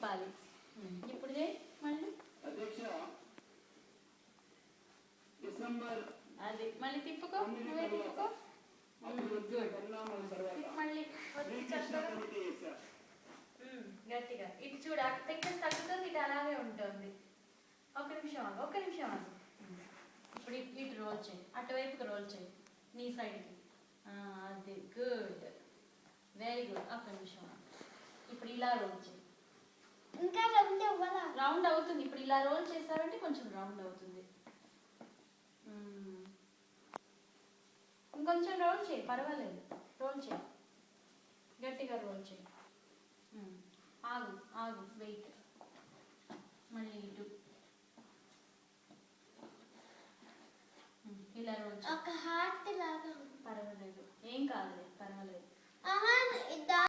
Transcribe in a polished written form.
తిప్పాలి. ఇప్పుడు మళ్ళీ అది మళ్ళీ తిప్పుకో, నువ్వే తిప్పుకో. మళ్ళీ గట్టిగా ఇటు చూడ థిక్నెస్ తగ్గుతుంది, ఇటు అలాగే ఉంటుంది. ఒక నిమిషం ఆగు. ఇప్పుడు ఇటు రోల్ చేయి, అటువైపుకి రోల్ చేయి, నీ సైడ్కి. అది గుడ్, వెరీ గుడ్. ఒక నిమిషం ఆగు. ఇప్పుడు ఇలా రోల్ చేయి. ఇంకా రౌండ్ అవుతుంది. ఇప్పుడు ఇలా రోల్ చేసావంటే కొంచెం రౌండ్ అవుతుంది. ఇంకొంచెం రోల్ చేయి, పర్వాలేదు. రోల్ చేయి, గట్టిగా రోల్ చేయి. ఆగు, వెయిట్. మళ్ళీ ఇటు ఇలా రోల్ చేయి. ఒక హార్ట్ లాగా పర్వాలేదు, ఏం కాదు, పర్వాలేదు.